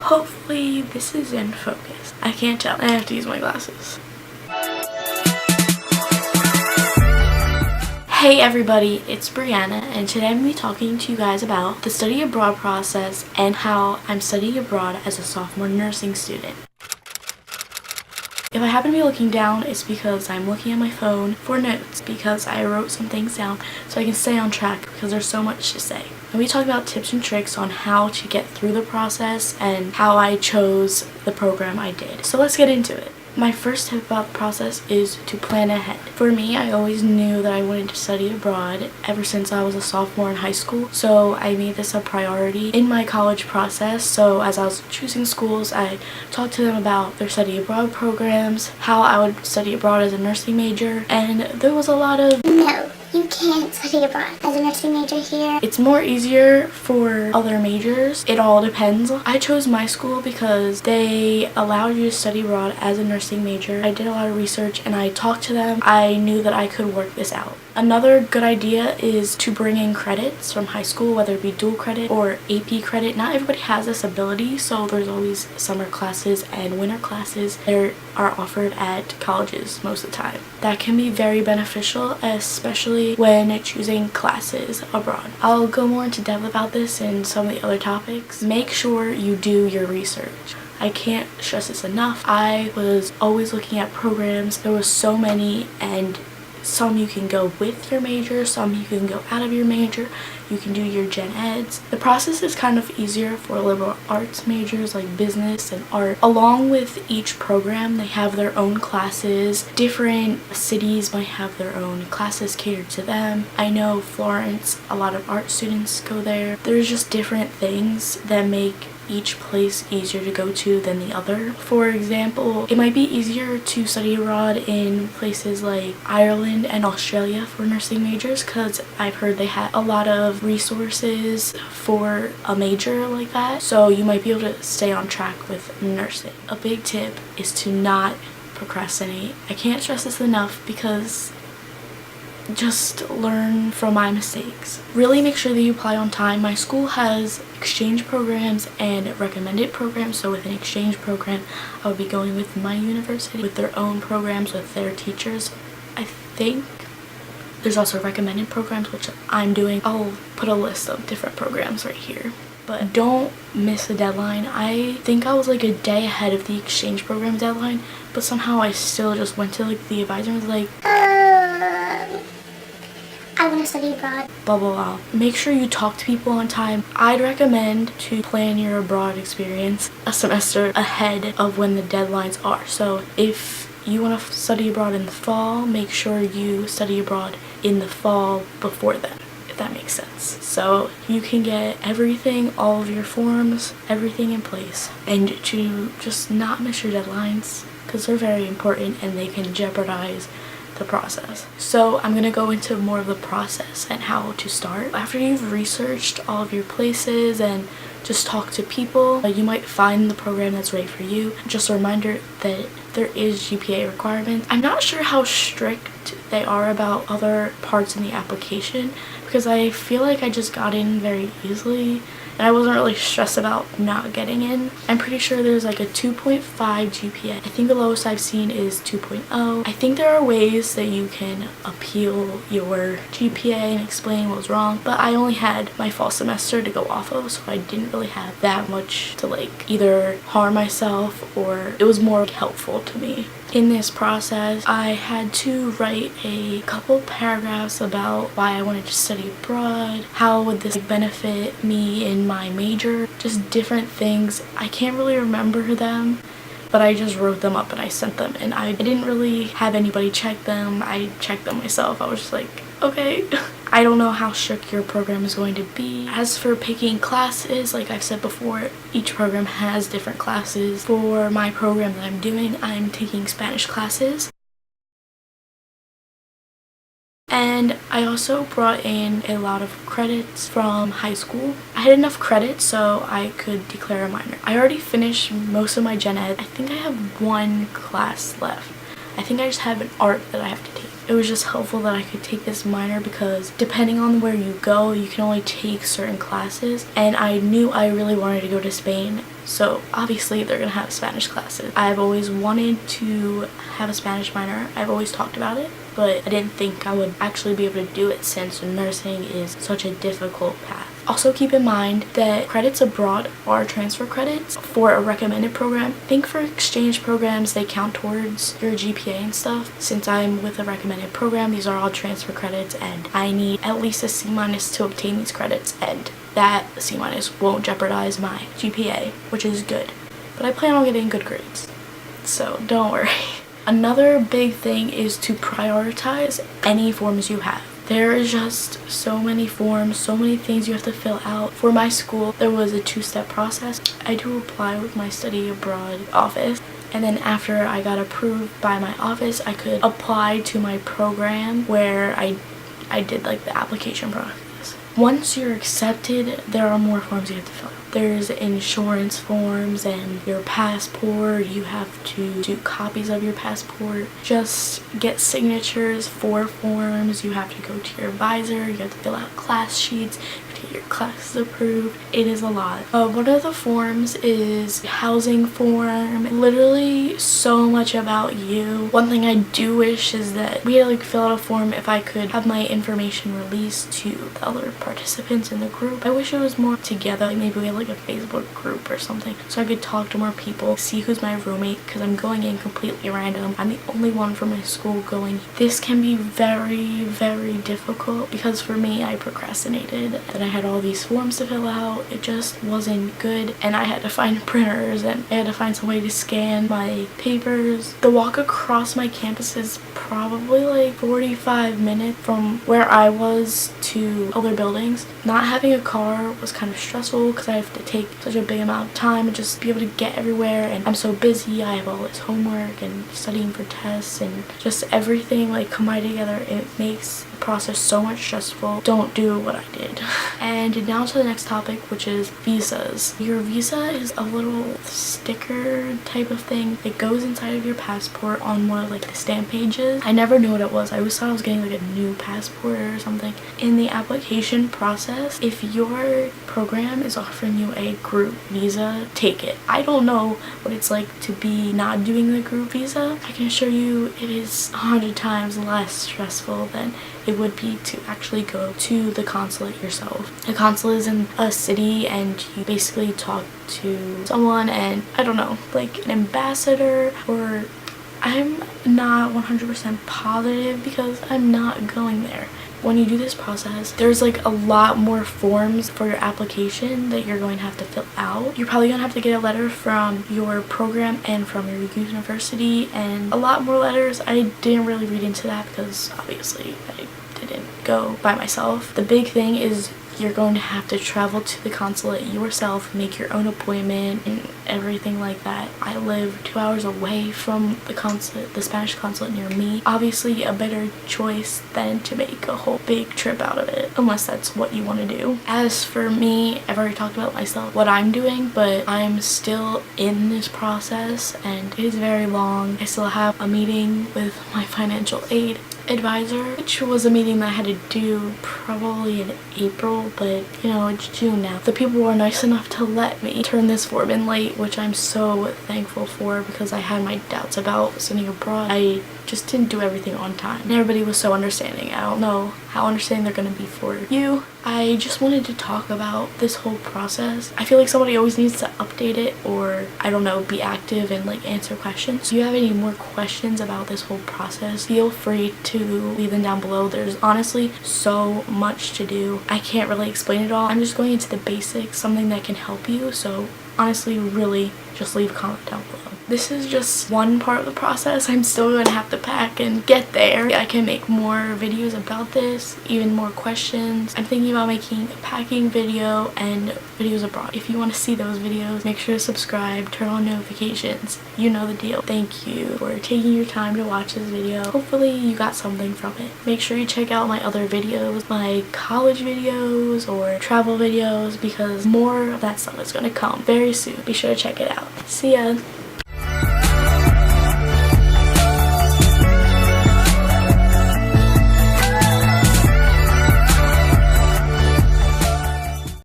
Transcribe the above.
Hopefully this is in focus. I can't tell. I have to use my glasses. Hey everybody, it's Brianna, and today I'm going to be talking to you guys about the study abroad process and how I'm studying abroad as a sophomore nursing student. If I happen to be looking down, it's because I'm looking at my phone for notes because I wrote some things down so I can stay on track because there's so much to say. And we talk about tips and tricks on how to get through the process and how I chose the program I did. So let's get into it. My first tip about the process is to plan ahead. For me, I always knew that I wanted to study abroad ever since I was a sophomore in high school, so I made this a priority in my college process. So as I was choosing schools, I talked to them about their study abroad programs, how I would study abroad as a nursing major, and there was a lot of no. You can't study abroad as a nursing major here. It's more easier for other majors. It all depends. I chose my school because they allowed you to study abroad as a nursing major. I did a lot of research and I talked to them. I knew that I could work this out. Another good idea is to bring in credits from high school, whether it be dual credit or AP credit. Not everybody has this ability, so there's always summer classes and winter classes that are offered at colleges most of the time. That can be very beneficial, especially when choosing classes abroad. I'll go more into depth about this in some of the other topics. Make sure you do your research. I can't stress this enough. I was always looking at programs. There was so many, and some you can go with your major, some you can go out of your major, you can do your gen eds. The process is kind of easier for liberal arts majors like business and art. Along with each program, they have their own classes. Different cities might have their own classes catered to them. I know Florence, a lot of art students go there. There's just different things that make each place easier to go to than the other. For example, it might be easier to study abroad in places like Ireland and Australia for nursing majors because I've heard they have a lot of resources for a major like that, so you might be able to stay on track with nursing. A big tip is to not procrastinate. I can't stress this enough because just learn from my mistakes. Really make sure that you apply on time. My school has exchange programs and recommended programs, so with an exchange program I would be going with my university with their own programs with their teachers. I think there's also recommended programs, which I'm doing. I'll put a list of different programs right here. But don't miss the deadline. I think I was like a day ahead of the exchange program deadline, but somehow I still just went to like the advisor and was like, I want to study abroad. Blah blah blah. Make sure you talk to people on time. I'd recommend to plan your abroad experience a semester ahead of when the deadlines are. So if you want to study abroad in the fall, make sure you study abroad in the fall before then, if that makes sense. So you can get everything, all of your forms, everything in place, and to just not miss your deadlines because they're very important and they can jeopardize the process. So I'm going to go into more of the process and how to start. After you've researched all of your places and just talk to people, you might find the program that's right for you. Just a reminder that there is GPA requirements. I'm not sure how strict they are about other parts in the application because I feel like I just got in very easily and I wasn't really stressed about not getting in. I'm pretty sure there's like a 2.5 GPA. I think the lowest I've seen is 2.0. I think there are ways that you can appeal your GPA and explain what was wrong, but I only had my fall semester to go off of, so I didn't really have that much to like either harm myself, or it was more helpful to me. In this process, I had to write a couple paragraphs about why I wanted to study abroad, how would this benefit me in my major, just different things. I can't really remember them, but I just wrote them up and I sent them, and I didn't really have anybody check them. I checked them myself. I was just like, okay. I don't know how strict your program is going to be. As for picking classes, like I've said before, each program has different classes. For my program that I'm doing, I'm taking Spanish classes. And I also brought in a lot of credits from high school. I had enough credits so I could declare a minor. I already finished most of my gen ed. I think I have one class left. I think I just have an art that I have to take. It was just helpful that I could take this minor because depending on where you go, you can only take certain classes. And I knew I really wanted to go to Spain So obviously they're gonna have Spanish classes. I've always wanted to have a Spanish minor. I've always talked about it, but I didn't think I would actually be able to do it since nursing is such a difficult path. Also keep in mind that credits abroad are transfer credits for a recommended program. I think for exchange programs they count towards your GPA and stuff. Since I'm with a recommended program, these are all transfer credits and I need at least a C- to obtain these credits, and that C- won't jeopardize my GPA, which is good. But I plan on getting good grades, so don't worry. Another big thing is to prioritize any forms you have. There is just so many forms, so many things you have to fill out. For my school, there was a 2-step process. I had to apply with my study abroad office, and then after I got approved by my office, I could apply to my program where I did like the application process. Once you're accepted, there are more forms you have to fill out. There's insurance forms and your passport. You have to do copies of your passport. Just get signatures for forms. You have to go to your advisor. You have to fill out class sheets. You have to get your classes approved. It is a lot. One of the forms is housing form. Literally so much about you. One thing I do wish is that we had like fill out a form if I could have my information released to the other participants in the group. I wish it was more together. Like maybe we had like a Facebook group or something so I could talk to more people, see who's my roommate, because I'm going in completely random. I'm the only one from my school going. This can be very, very difficult because for me, I procrastinated and I had all these forms to fill out. It just wasn't good, and I had to find printers and I had to find some way to scan my papers. The walk across my campus is probably like 45 minutes from where I was to other buildings. Not having a car was kind of stressful because I have to take such a big amount of time and just be able to get everywhere, and I'm so busy. I have all this homework and studying for tests and just everything like combined together. It makes the process so much stressful. Don't do what I did. And now to the next topic, which is visas. Your visa is a little sticker type of thing. It goes inside of your passport on one of like the stamp pages. I never knew what it was. I always thought I was getting like a new passport or something. In the application process, if your program is offering you a group visa, take it. I don't know what it's like to be not doing the group visa. I can assure you it is 100 times less stressful than it would be to actually go to the consulate yourself. The consulate is in a city and you basically talk to someone, and I don't know, like an ambassador, or I'm not 100% positive because I'm not going there. When you do this process, there's like a lot more forms for your application that you're going to have to fill out. You're probably going to have to get a letter from your program and from your university, and a lot more letters. I didn't really read into that because obviously I didn't go by myself. The big thing is you're going to have to travel to the consulate yourself, make your own appointment and everything like that. I live 2 hours away from the consulate, the Spanish consulate near me. Obviously a better choice than to make a whole big trip out of it, unless that's what you want to do. As for me, I've already talked about myself, what I'm doing, but I'm still in this process and it is very long. I still have a meeting with my financial aid advisor, which was a meeting that I had to do probably in April, but you know, it's June now. The people were nice enough to let me turn this form in late, which I'm so thankful for because I had my doubts about studying abroad. I just didn't do everything on time, and everybody was so understanding. I don't know how understanding they're gonna be for you. I just wanted to talk about this whole process. I feel like somebody always needs to update it, or I don't know, be active and like answer questions. If you have any more questions about this whole process, feel free to leave them down below. There's honestly so much to do. I can't really explain it all. I'm just going into the basics, something that can help you. So honestly, really just leave a comment down below. This is just one part of the process. I'm still going to have to pack and get there. I can make more videos about this, even more questions. I'm thinking about making a packing video and videos abroad. If you want to see those videos, make sure to subscribe, turn on notifications. You know the deal. Thank you for taking your time to watch this video. Hopefully you got something from it. Make sure you check out my other videos, my college videos or travel videos, because more of that stuff is going to come very soon. Be sure to check it out. See ya!